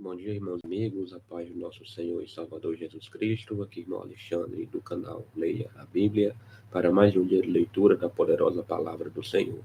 Bom dia, irmãos e amigos, a paz do nosso Senhor e Salvador Jesus Cristo. Aqui, irmão Alexandre, do canal Leia a Bíblia, para mais um dia de leitura da poderosa palavra do Senhor.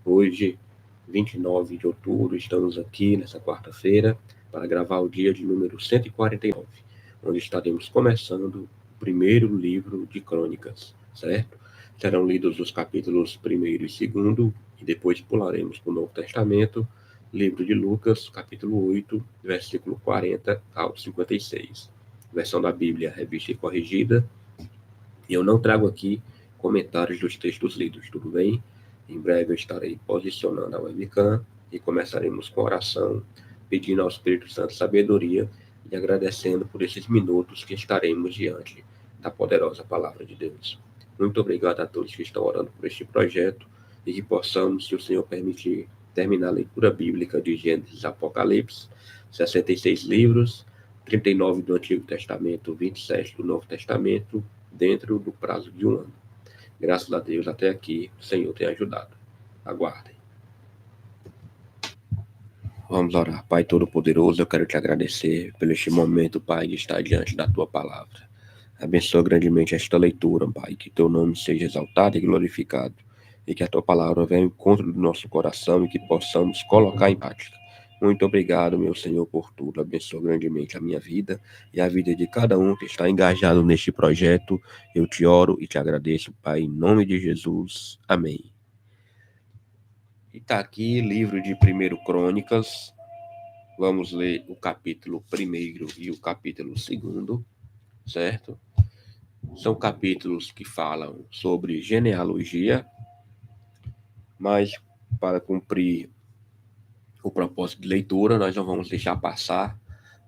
Hoje, 29 de outubro, estamos aqui nessa quarta-feira para gravar o dia de número 149, onde estaremos começando o primeiro livro de Crônicas, certo? Serão lidos os capítulos 1º e 2º, e depois pularemos para o Novo Testamento, livro de Lucas, capítulo 8, versículo 40 ao 56. Versão da Bíblia, revista e corrigida. E eu não trago aqui comentários dos textos lidos, tudo bem? Em breve eu estarei posicionando a webcam e começaremos com oração, pedindo ao Espírito Santo sabedoria e agradecendo por esses minutos que estaremos diante da poderosa palavra de Deus. Muito obrigado a todos que estão orando por este projeto e que possamos, se o Senhor permitir, terminar a leitura bíblica de Gênesis e Apocalipse, 66 livros, 39 do Antigo Testamento, 27 do Novo Testamento, dentro do prazo de um ano. Graças a Deus, até aqui, o Senhor tem ajudado. Aguardem. Vamos orar. Pai Todo-Poderoso, eu quero te agradecer pelo este momento, Pai, de estar diante da tua palavra. Abençoa grandemente esta leitura, Pai, que teu nome seja exaltado e glorificado, e que a tua palavra venha ao encontro do nosso coração e que possamos colocar em prática. Muito obrigado, meu Senhor, por tudo. Abençoa grandemente a minha vida e a vida de cada um que está engajado neste projeto. Eu te oro e te agradeço, Pai, em nome de Jesus. Amém. E está aqui, livro de 1 Crônicas. Vamos ler o capítulo 1º e o capítulo 2º, certo? São capítulos que falam sobre genealogia, mas para cumprir o propósito de leitura, nós não vamos deixar passar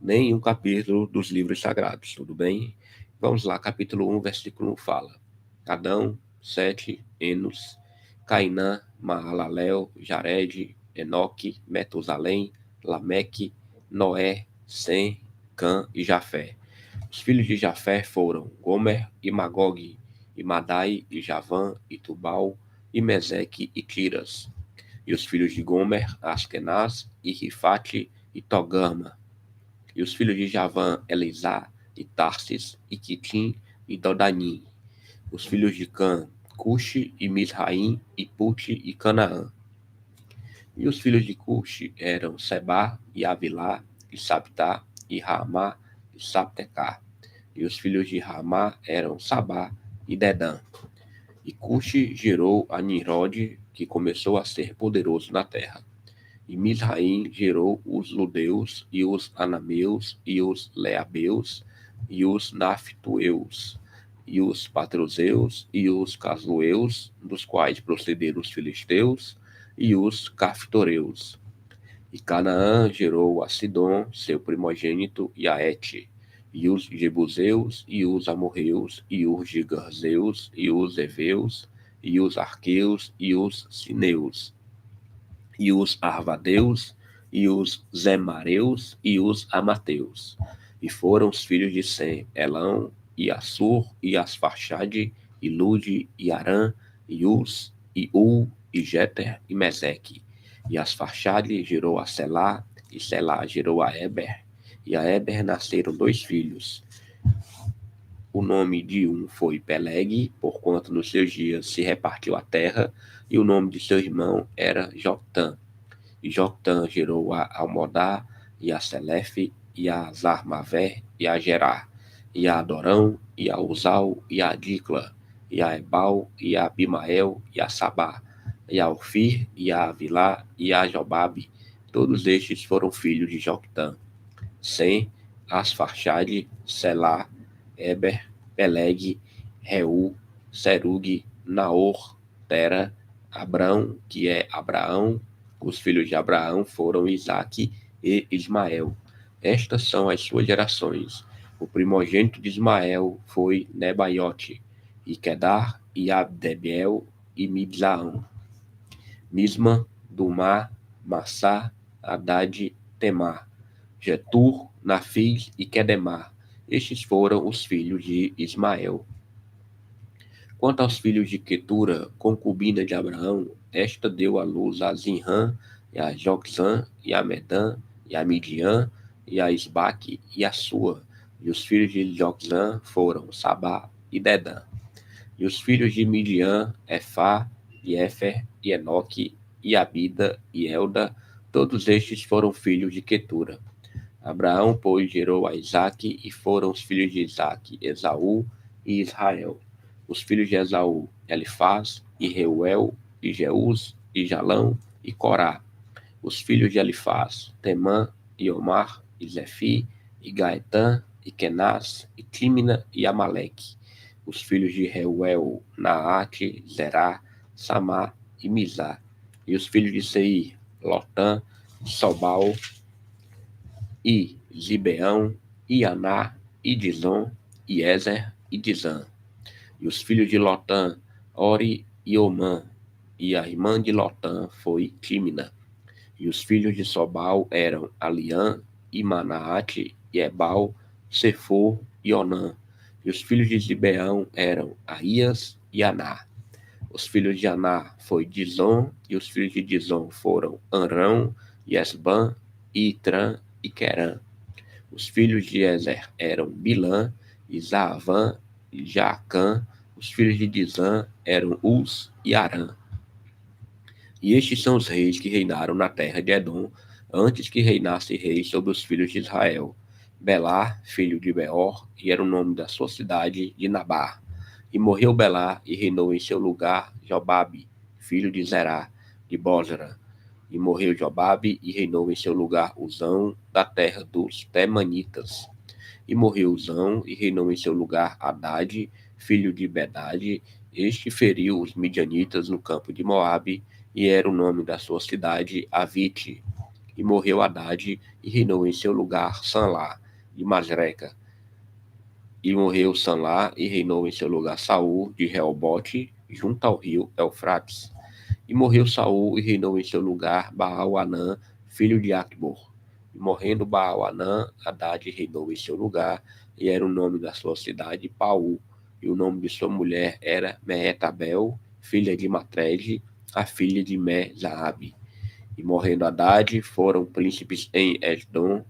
nenhum capítulo dos livros sagrados, tudo bem? Vamos lá, capítulo 1, versículo 1 fala: Adão, Sete, Enos, Cainã, Mahalalel, Jared, Enoque, Metusalém, Lameque, Noé, Sem, Cã e Jafé. Os filhos de Jafé foram Gomer e Magog, e Madai, e Javã, e Tubal, e Meseque, e Tiras. E os filhos de Gomer, Askenaz, e Rifate, e Togarma. E os filhos de Javã, Elisá, e Tarsis, e Quitim, e Dodanim. Os filhos de Cã, Cuxi, e Misraim, e Pute, e Canaã. E os filhos de Cuxi eram Sebá, e Avilá, e Sabtá, e Ramá, e Sabtecá. E os filhos de Ramá eram Sabá e Dedã. E Cuxi gerou a Nimrode, que começou a ser poderoso na terra. E Misraim gerou os Ludeus, e os Anameus, e os Leabeus, e os Naftueus, e os Patrozeus, e os Caslueus, dos quais procederam os Filisteus, e os Caftoreus. E Canaã gerou a Sidom, seu primogênito, e a Et, e os Jebuseus, e os Amorreus, e os Gigarzeus, e os Eveus, e os Arqueus, e os Sineus, e os Arvadeus, e os Zemareus, e os Amateus. E foram os filhos de Sem, Elão, e Assur, e Asfarxade, e Lude, e Arã, e Uz, e Ul, e Jeter, e Meseque. E Asfarxade gerou a Selá, e Selá gerou a Eber, e a Eber nasceram 2 filhos. O nome de um foi Peleg, porquanto nos seus dias se repartiu a terra, e o nome de seu irmão era Joctã. E Joctã gerou a Almodá, e a Selefe, e a Zarmavé, e a Gerá, e a Adorão, e a Uzal, e a Dicla, e a Ebal, e a Abimael, e a Sabá, e a Ofir, e a Avilá, e a Jobabe. Todos estes foram filhos de Joctã. Sem, Asfarxade, Selá, Eber, Peleg, Reu, Serug, Naor, Tera, Abrão, que é Abraão. Os filhos de Abraão foram Isaque e Ismael. Estas são as suas gerações. O primogênito de Ismael foi Nebaiote, e Quedar, e Abdebel, e Mibzaão. Misma, Dumá, Massá, Haddad, Temar, Jetur, Nafis e Quedemar. Estes foram os filhos de Ismael. Quanto aos filhos de Quetura, concubina de Abraão, esta deu à luz a Zinrã, e a Joxã, e a Medã, e a Midian, e a Isbaque e a Sua. E os filhos de Joczã foram Sabá e Dedã. E os filhos de Midian, Efá, e Éfer, e Enoque, e Abida, e Elda, todos estes foram filhos de Quetura. Abraão, pois, gerou a Isaque, e foram os filhos de Isaque, Esaú e Israel. Os filhos de Esaú, Elifaz, e Reuel, e Jeús, e Jalão, e Corá. Os filhos de Elifaz, Temã, e Omar, e Zefi, e Gaetã, e Kenaz, e Tímina, e Amaleque. Os filhos de Reuel, Naate, Zerá, Samá e Mizá. E os filhos de Seir, Lotã, Sobal, e Zibeão, e Aná, e Dizon, e Ezer, e Dizã. E os filhos de Lotã, Ori e Omã. E a irmã de Lotã foi Tímina. E os filhos de Sobal eram Aliã, e Manaate, e Ebal, Sefor e Onã. E os filhos de Zibeão eram Aías e Aná. Os filhos de Aná foi Dizon, e os filhos de Dizon foram Anrão, e Esban, e Itrã, e Querã. Os filhos de Ezer eram Bilã, e Zaavã, e Jaacã. Os filhos de Dizã eram Uz e Arã. E estes são os reis que reinaram na terra de Edom, antes que reinasse rei sobre os filhos de Israel. Belá, filho de Beor, e era o nome da sua cidade, de Nabá. E morreu Belá, e reinou em seu lugar Jobabe, filho de Zerá, de Bósra. E morreu Jobabe, e reinou em seu lugar Uzão, da terra dos Temanitas. E morreu Uzão, e reinou em seu lugar Hadade, filho de Bedade. Este feriu os midianitas no campo de Moabe, e era o nome da sua cidade Avite. E morreu Hadade, e reinou em seu lugar Sanlá, de Masreca. E morreu Sanlá, e reinou em seu lugar Saul, de Reobote, junto ao rio Eufrates. E morreu Saul, e reinou em seu lugar Baal-Anã, filho de Acbor. E morrendo Baal-Anã, Hadade reinou em seu lugar, e era o nome da sua cidade Paú. E o nome de sua mulher era Mehetabel, filha de Matred, a filha de Me-Zaabe. E morrendo Hadade, foram príncipes em Esdom,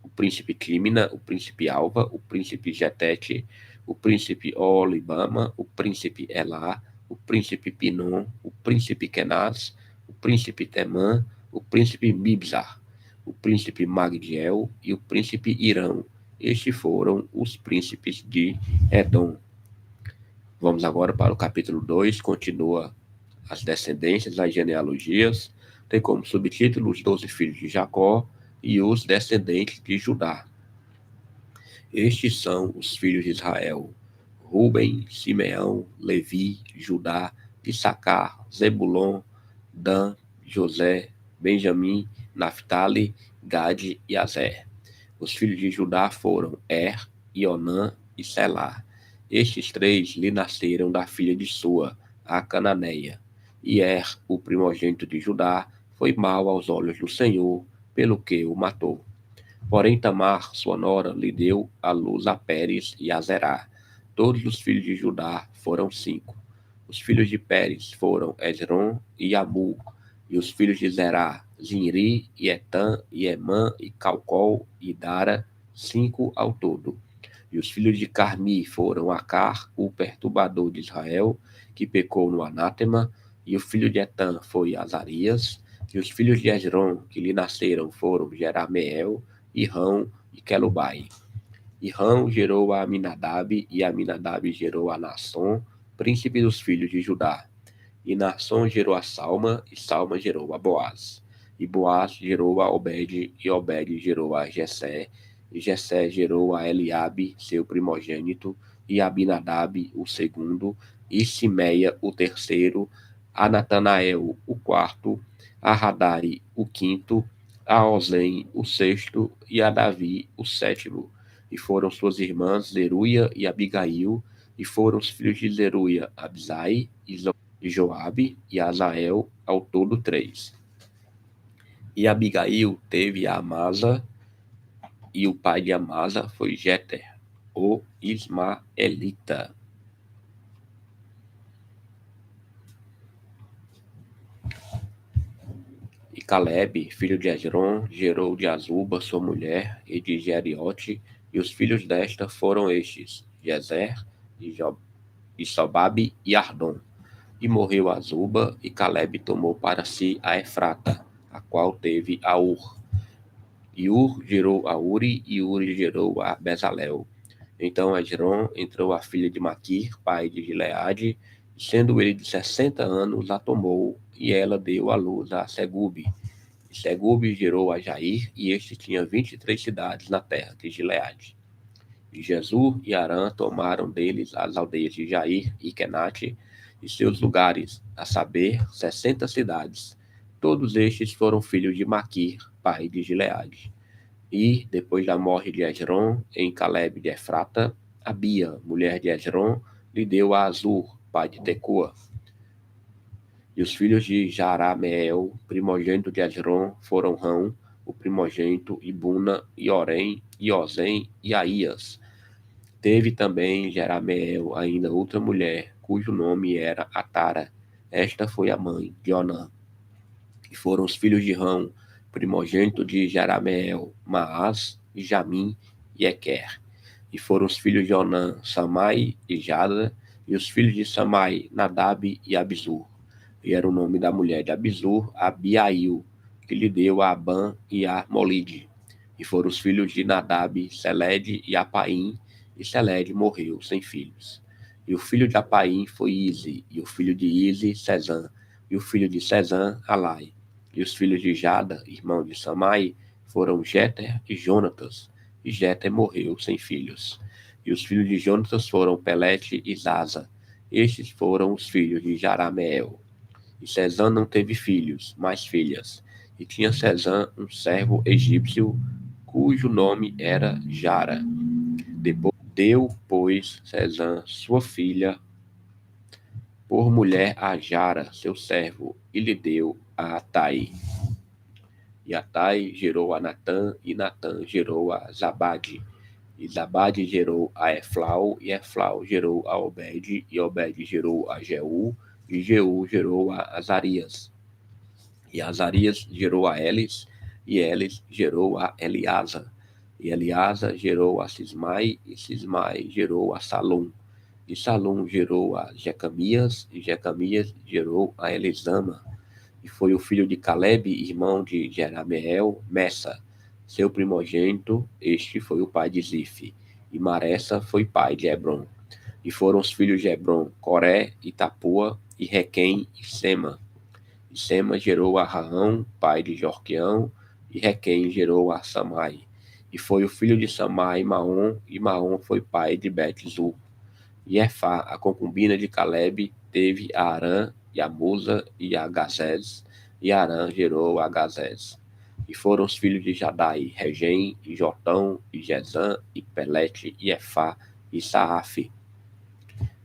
o príncipe Tímina, o príncipe Alva, o príncipe Jetete, o príncipe Olibama, o príncipe Elá, o príncipe Pinom, o príncipe Kenaz, o príncipe Temã, o príncipe Mibzar, o príncipe Magdiel e o príncipe Irão. Estes foram os príncipes de Edom. Vamos agora para o capítulo 2, continua as descendências, as genealogias, tem como subtítulo os 12 filhos de Jacó e os descendentes de Judá. Estes são os filhos de Israel: Ruben, Simeão, Levi, Judá, Issacar, Zebulon, Dan, José, Benjamim, Naphtali, Gade e Azer. Os filhos de Judá foram Onã e Selá. Estes três lhe nasceram da filha de Sua, a cananeia. E o primogênito de Judá, foi mau aos olhos do Senhor, pelo que o matou. Porém Tamar, sua nora, lhe deu à luz a Pérez e a Zerá. Todos os filhos de Judá foram 5. Os filhos de Pérez foram Esrom e Amu. E os filhos de Zerá, Zinri, e Etã, e Emã, e Calcol, e Dara, 5 ao todo. E os filhos de Carmi foram Acar, o perturbador de Israel, que pecou no anátema. E o filho de Etã foi Azarias. E os filhos de Esrom, que lhe nasceram, foram Jerameel, Irão e Quelubai. Irão gerou a Aminadab, e Aminadab gerou a Nasson, príncipe dos filhos de Judá. E Nasson gerou a Salma, e Salma gerou a Boaz. E Boaz gerou a Obed, e Obed gerou a Jessé, e Jessé gerou a Eliabe, seu primogênito, e Abinadab, o segundo, e Simeia, o terceiro, a Natanael, o quarto, a Radai, o quinto, a Ozem, o sexto, e a Davi, o sétimo. E foram suas irmãs Zeruia e Abigail, e foram os filhos de Zeruia, Abisai, e Joabe e Azael, ao todo 3. E Abigail teve a Amasa, e o pai de Amasa foi Jeter, o Ismaelita. E Calebe, filho de Hezron, gerou de Azuba, sua mulher, e de Jeriote, e os filhos desta foram estes, Jezer, e Sobabe e Ardom. E morreu Azuba, e Calebe tomou para si a Efrata, a qual teve a Ur. E Ur gerou a Uri, e Uri gerou a Bezalel. Então Hezron entrou a filha de Maquir, pai de Gileade, e sendo ele de 60 anos, a tomou, e ela deu à luz a Segube. E Segube gerou a Jair, e este tinha 23 cidades na terra de Gileade. E Jesur e Arã tomaram deles as aldeias de Jair e Kenate, e seus lugares, a saber, 60 cidades. Todos estes foram filhos de Maquir, pai de Gileade. E, depois da morte de Hezron, em Calebe de Efrata, Abia, mulher de Hezron, lhe deu a Azur, pai de Tecoa. E os filhos de Jarameel, primogênito de Hezron, foram Rão, o primogênito, e Buna, e Orém, e Ozem, e Aías. Teve também Jerameel ainda outra mulher, cujo nome era Atara. Esta foi a mãe de Onã. E foram os filhos de Rão, primogênito de Jerameel, Maás, e Jamim e Equer. E foram os filhos de Onã, Samai e Jada, e os filhos de Samai, Nadab e Abizur. E era o nome da mulher de Abizur, Abiail, que lhe deu a Abã e a Molide. E foram os filhos de Nadab, Selede e Apaim, e Selede morreu sem filhos. E o filho de Apaim foi Ize, e o filho de Ize, Sezã, e o filho de Sezã, Alai. E os filhos de Jada, irmão de Samai, foram Jéter e Jonatas, e Jéter morreu sem filhos. E os filhos de Jonatas foram Pelete e Zaza. Estes foram os filhos de Jarameel. E Sezã não teve filhos, mas filhas. E tinha Sezã um servo egípcio, cujo nome era Jara. Depois deu, pois, Sezã sua filha por mulher a Jara, seu servo, e lhe deu a Atai. E Atai gerou a Natã, e Natã gerou a Zabade. E Zabade gerou a Eflau, e Eflau gerou a Obed, e Obed gerou a Jeú, e Jeú gerou a Azarias. E Azarias gerou a Elis, e Elis gerou a Eliasa. E Eliasa gerou a Sismai, e Sismai gerou a Salum. E Salum gerou a Jecamias, e Jecamias gerou a Elisama. E foi o filho de Calebe, irmão de Jerameel, Messa, seu primogênito. Este foi o pai de Zif. E Maressa foi pai de Hebron. E foram os filhos de Hebron, Coré, e Tapua, e Requem, e Sema. E Sema gerou a Raão, pai de Jorqueão, e Requem gerou a Samai. E foi o filho de Samai, Maom, e Maom foi pai de Bet-Zur. E Efá, a concubina de Calebe, teve a Arã, e a Musa, e a Gazés, e Arã gerou a Gazés. E foram os filhos de Jadai, Regem, e Jotão, e Jezã, e Pelete, e Efá, e Saafe.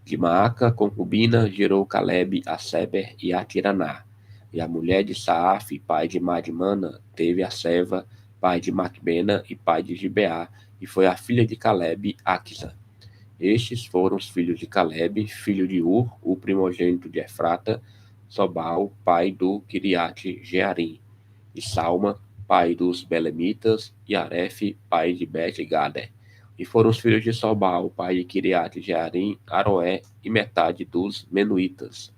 De Maaca, concubina, gerou Calebe a Seber e a Tiraná. E a mulher de Saafe, pai de Madmana, teve a Seva, pai de Macbena e pai de Gibeá, e foi a filha de Calebe, Aquisa. Estes foram os filhos de Calebe, filho de Ur, o primogênito de Efrata, Sobal, pai do Kiriate Jearim, e Salma, pai dos Belemitas, e Arefe, pai de Bet-Gader. E foram os filhos de Sobal, pai de Kiriate Jearim, Aroé, e metade dos Menuítas.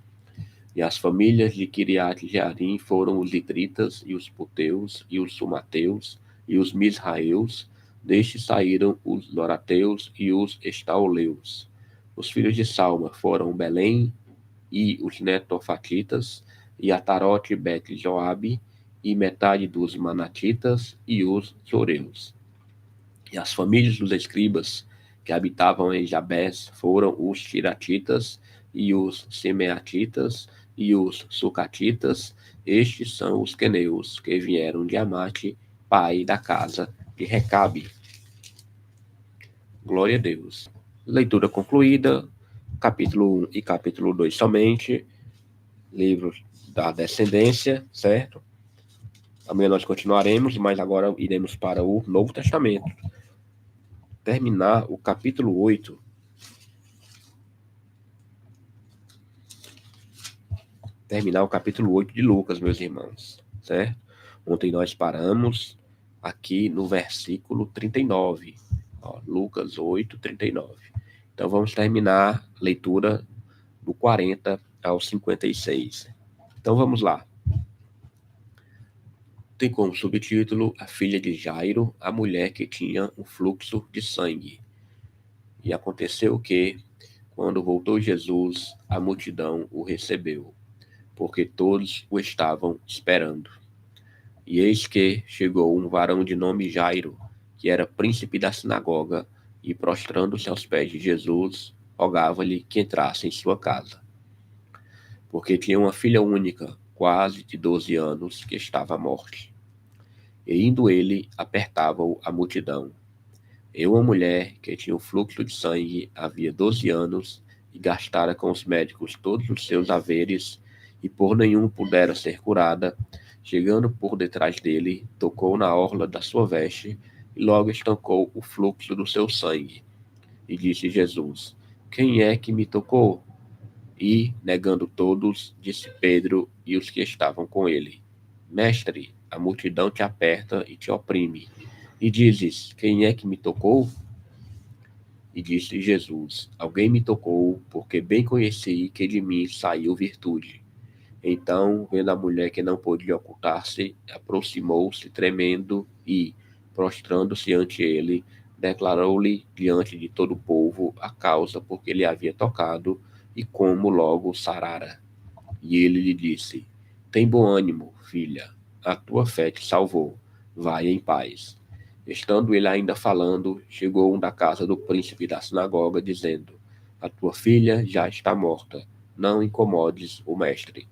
E as famílias de Kiriate Jearim foram os Litritas, e os Puteus, e os Sumateus, e os Misraeus. Destes saíram os Lorateus e os Estauleus. Os filhos de Salma foram Belém e os Netofatitas, e Atarote Bet-Joabe, e metade dos Manatitas e os Zoreus. E as famílias dos escribas que habitavam em Jabés foram os Tiratitas, e os Simeatitas, e os Sucatitas. Estes são os queneus que vieram de Amate, pai da casa de Recabe. Glória a Deus. Leitura concluída, capítulo 1 e capítulo 2 somente, livro da descendência, certo? Amanhã nós continuaremos, mas agora iremos para o Novo Testamento. Terminar o capítulo 8. Terminar o capítulo 8 de Lucas, meus irmãos, certo? Ontem nós paramos aqui no versículo 39, ó, Lucas 8, 39. Então vamos terminar a leitura do 40 ao 56. Então vamos lá. Tem como subtítulo A filha de Jairo, a mulher que tinha um fluxo de sangue. E aconteceu que, quando voltou Jesus, a multidão o recebeu, porque todos o estavam esperando. E eis que chegou um varão de nome Jairo, que era príncipe da sinagoga, e prostrando-se aos pés de Jesus, rogava-lhe que entrasse em sua casa. Porque tinha uma filha única, quase de 12 anos, que estava à morte. E indo ele, apertava-o a multidão. E uma mulher que tinha um fluxo de sangue havia 12 anos, e gastara com os médicos todos os seus haveres, e por nenhum pudera ser curada, chegando por detrás dele, tocou na orla da sua veste, e logo estancou o fluxo do seu sangue. E disse Jesus: Quem é que me tocou? E, negando todos, disse Pedro e os que estavam com ele: Mestre, a multidão te aperta e te oprime. E dizes: Quem é que me tocou? E disse Jesus: Alguém me tocou, porque bem conheci que de mim saiu virtude. Então, vendo a mulher que não podia ocultar-se, aproximou-se tremendo e, prostrando-se ante ele, declarou-lhe diante de todo o povo a causa por que ele havia tocado e como logo sarara. E ele lhe disse: Tem bom ânimo, filha, a tua fé te salvou. Vai em paz. Estando ele ainda falando, chegou um da casa do príncipe da sinagoga, dizendo: A tua filha já está morta. Não incomodes o mestre.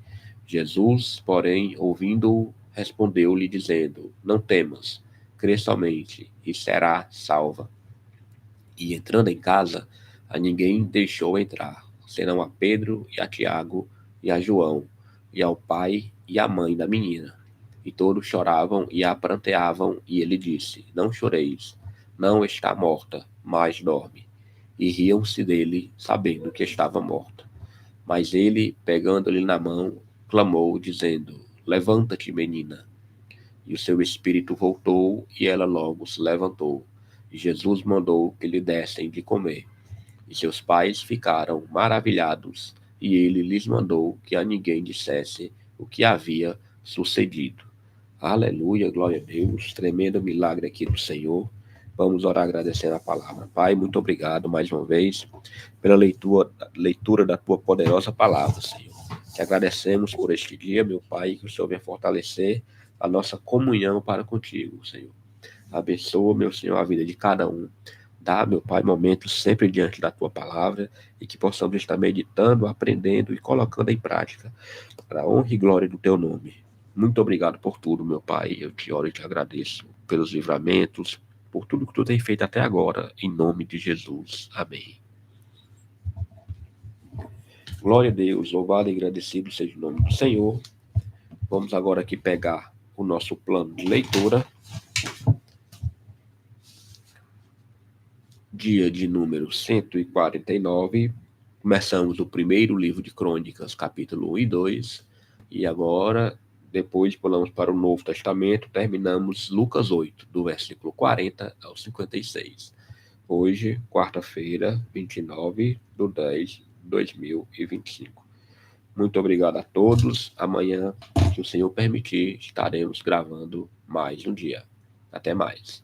Jesus, porém, ouvindo-o, respondeu-lhe, dizendo: Não temas, crê somente, e será salva. E entrando em casa, a ninguém deixou entrar, senão a Pedro e a Tiago e a João, e ao pai e à mãe da menina. E todos choravam e a pranteavam, e ele disse: Não choreis, não está morta, mas dorme. E riam-se dele, sabendo que estava morta. Mas ele, pegando-lhe na mão, clamou, dizendo: Levanta-te, menina. E o seu espírito voltou, e ela logo se levantou. E Jesus mandou que lhe dessem de comer. E seus pais ficaram maravilhados, e ele lhes mandou que a ninguém dissesse o que havia sucedido. Aleluia, glória a Deus, tremendo milagre aqui do Senhor. Vamos orar agradecendo a palavra. Pai, muito obrigado mais uma vez pela leitura da tua poderosa palavra, Senhor. Te agradecemos por este dia, meu Pai, que o Senhor venha fortalecer a nossa comunhão para contigo, Senhor. Abençoa, meu Senhor, a vida de cada um. Dá, meu Pai, momentos sempre diante da tua palavra e que possamos estar meditando, aprendendo e colocando em prática para a honra e glória do teu nome. Muito obrigado por tudo, meu Pai. Eu te oro e te agradeço pelos livramentos, por tudo que tu tem feito até agora, em nome de Jesus. Amém. Glória a Deus, louvado e agradecido seja o nome do Senhor. Vamos agora aqui pegar o nosso plano de leitura. Dia de número 149. Começamos o primeiro livro de Crônicas, capítulo 1 e 2. E agora, depois pulamos para o Novo Testamento, terminamos Lucas 8, do versículo 40 ao 56. Hoje, quarta-feira, 29 de 10 de 2025. Muito obrigado a todos. Amanhã, se o Senhor permitir, estaremos gravando mais um dia. Até mais.